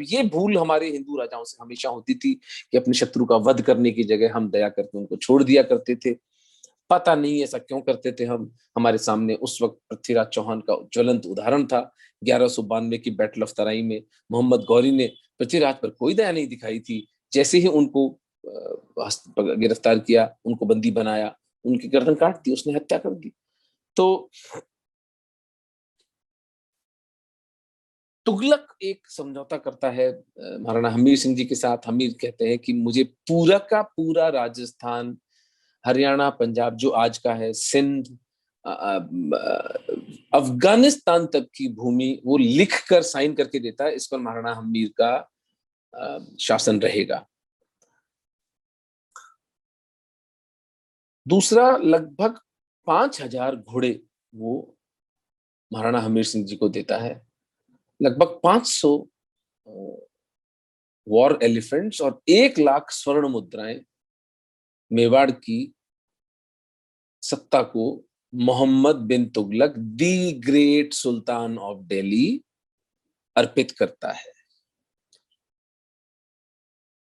ये भूल हमारे हिंदू राजाओं से हमेशा होती थी कि अपने शत्रु का वध करने की जगह हम दया करके उनको छोड़ दिया करते थे। पता नहीं ऐसा क्यों करते थे हम। हमारे सामने उस वक्त पृथ्वीराज चौहान का ज्वलंत उदाहरण था। 1192 की बैटल ऑफ तराई में मोहम्मद गौरी ने पृथ्वीराज पर कोई दया नहीं दिखाई थी। जैसे ही उनको गिरफ्तार किया, उनको बंदी बनाया, उनकी गर्दन काट दी, उसने हत्या कर दी। तो तुगलक एक समझौता करता है महाराणा हमीर सिंह जी के साथ। हमीर कहते हैं कि मुझे पूरा का पूरा राजस्थान, हरियाणा, पंजाब जो आज का है, सिंध, अफगानिस्तान तक की भूमि वो लिख कर साइन करके देता है, इस पर महाराणा हमीर का शासन रहेगा। दूसरा, लगभग 5,000 घोड़े वो महाराणा हमीर सिंह जी को देता है। लगभग 500 वॉर एलिफेंट्स और 1 लाख स्वर्ण मुद्राएं मेवाड़ की सत्ता को Muhammad bin Tughlaq, the great sultan of Delhi, अर्पित करता है।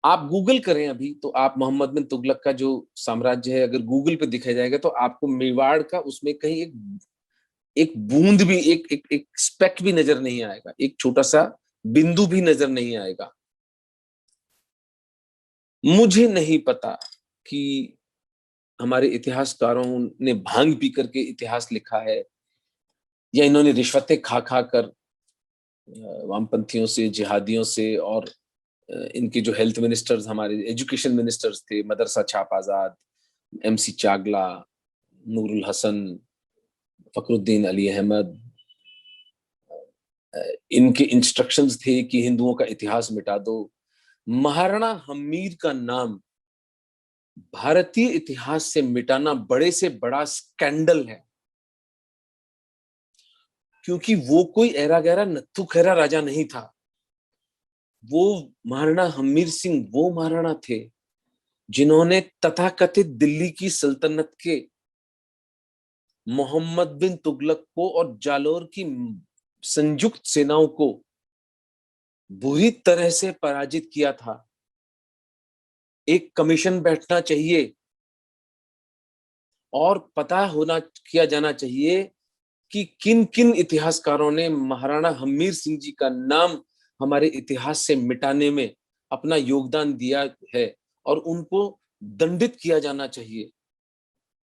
आप गूगल करें अभी तो आप मोहम्मद बिन तुगलक का जो साम्राज्य है अगर गूगल पे दिखाया जाएगा तो आपको मेवाड़ का उसमें कहीं एक बूंद भी, एक स्पेक भी नजर नहीं आएगा, एक छोटा सा बिंदु भी नजर नहीं आएगा। मुझे नहीं पता कि हमारे इतिहासकारों ने भांग पी करके इतिहास लिखा है या इन्होंने रिश्वतें खा खा कर वामपंथियों से, जिहादियों से, और इनके जो हेल्थ मिनिस्टर्स, हमारे एजुकेशन मिनिस्टर्स थे, मदरसा छाप आजाद, एमसी चागला, नूरुल हसन, फखरुद्दीन अली अहमद, इनके इंस्ट्रक्शंस थे कि हिंदुओं का इतिहास मिटा दो। महाराणा हमीर का नाम भारतीय इतिहास से मिटाना बड़े से बड़ा स्कैंडल है, क्योंकि वो कोई ऐरा गैरा नत्थु खैरा राजा नहीं था। वो महाराणा हमीर सिंह वो महाराणा थे जिन्होंने तथाकथित दिल्ली की सल्तनत के मोहम्मद बिन तुगलक को और जालोर की संयुक्त सेनाओं को बुरी तरह से पराजित किया था। एक कमीशन बैठना चाहिए और पता होना किया जाना चाहिए कि किन किन इतिहासकारों ने महाराणा हमीर सिंह जी का नाम हमारे इतिहास से मिटाने में अपना योगदान दिया है, और उनको दंडित किया जाना चाहिए,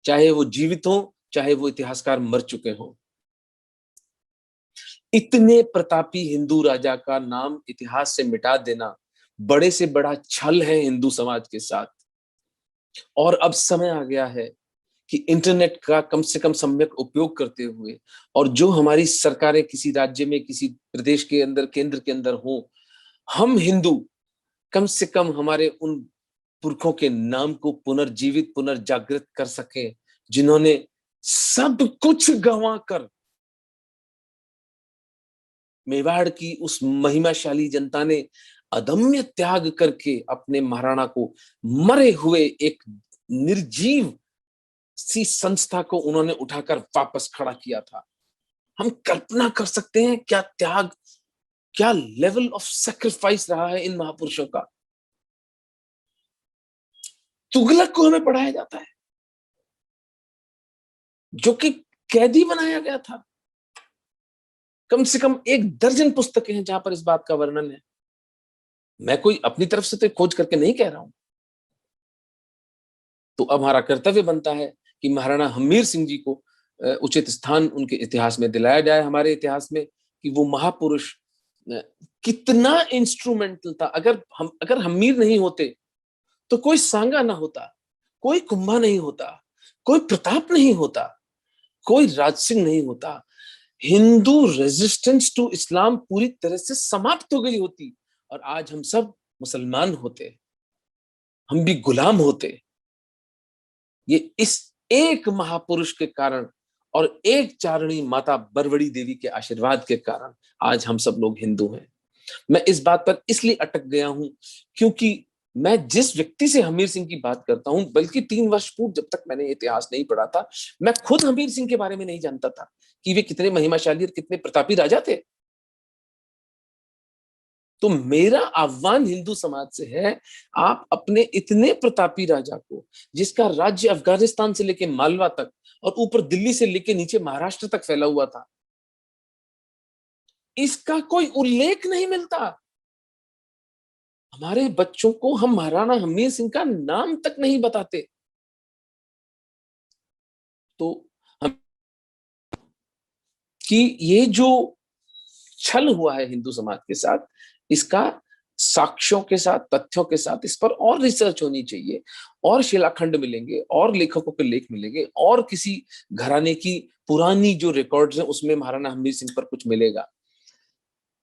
चाहे वो जीवित हो, चाहे वो इतिहासकार मर चुके हों। इतने प्रतापी हिंदू राजा का नाम इतिहास से मिटा देना बड़े से बड़ा छल है हिंदू समाज के साथ। और अब समय आ गया है कि इंटरनेट का कम से कम सम्यक उपयोग करते हुए, और जो हमारी सरकारें किसी राज्य में, किसी प्रदेश के अंदर, केंद्र के अंदर हो, हम हिंदू कम से कम हमारे उन पुरखों के नाम को पुनर्जीवित, पुनर्जागृत कर सके जिन्होंने सब कुछ गंवा कर मेवाड़ की उस महिमाशाली जनता ने अदम्य त्याग करके अपने महाराणा को मरे हुए एक निर्जीव सी संस्था को उन्होंने उठाकर वापस खड़ा किया था। हम कल्पना कर सकते हैं क्या त्याग, क्या लेवल ऑफ सैक्रिफाइस रहा है इन महापुरुषों का। तुगलक को हमें पढ़ाया जाता है जो कि कैदी बनाया गया था। कम से कम 1 दर्जन पुस्तकें हैं जहां पर इस बात का वर्णन है। मैं कोई अपनी तरफ से तो खोज करके नहीं कह रहा हूं। तो अब हमारा कर्तव्य बनता है कि महाराणा हमीर सिंह जी को उचित स्थान उनके इतिहास में दिलाया जाए, हमारे इतिहास में, कि वो महापुरुष कितना इंस्ट्रूमेंटल था। अगर हमीर नहीं होते तो कोई सांगा ना होता, कोई कुंभा नहीं होता, कोई प्रताप नहीं होता, कोई राज सिंह नहीं होता। हिंदू रेजिस्टेंस टू इस्लाम पूरी तरह से समाप्त हो गई होती और आज हम सब मुसलमान होते, हम भी गुलाम होते। ये इस एक महापुरुष के कारण और एक चारणी माता बरवड़ी देवी के आशीर्वाद के कारण आज हम सब लोग हिंदू हैं। मैं इस बात पर इसलिए अटक गया हूं क्योंकि मैं जिस व्यक्ति से हमीर सिंह की बात करता हूं, बल्कि 3 वर्ष पूर्व जब तक मैंने इतिहास नहीं पढ़ा था, मैं खुद हमीर सिंह के बारे में नहीं जानता था कि वे कितने महिमाशाली और कितने प्रतापी राजा थे। तो मेरा आह्वान हिंदू समाज से है, आप अपने इतने प्रतापी राजा को, जिसका राज्य अफगानिस्तान से लेके मालवा तक और ऊपर दिल्ली से लेके नीचे महाराष्ट्र तक फैला हुआ था, इसका कोई उल्लेख नहीं मिलता। हमारे बच्चों को हम महाराणा हमीर सिंह का नाम तक नहीं बताते। तो हम कि ये जो छल हुआ है हिंदू समाज के साथ, इसका साक्ष्यों के साथ, तथ्यों के साथ इस पर और रिसर्च होनी चाहिए, और शिलाखंड मिलेंगे, और लेखकों के लेख मिलेंगे, और किसी घराने की पुरानी जो रिकॉर्ड्स हैं उसमें महाराणा हमीर सिंह पर कुछ मिलेगा।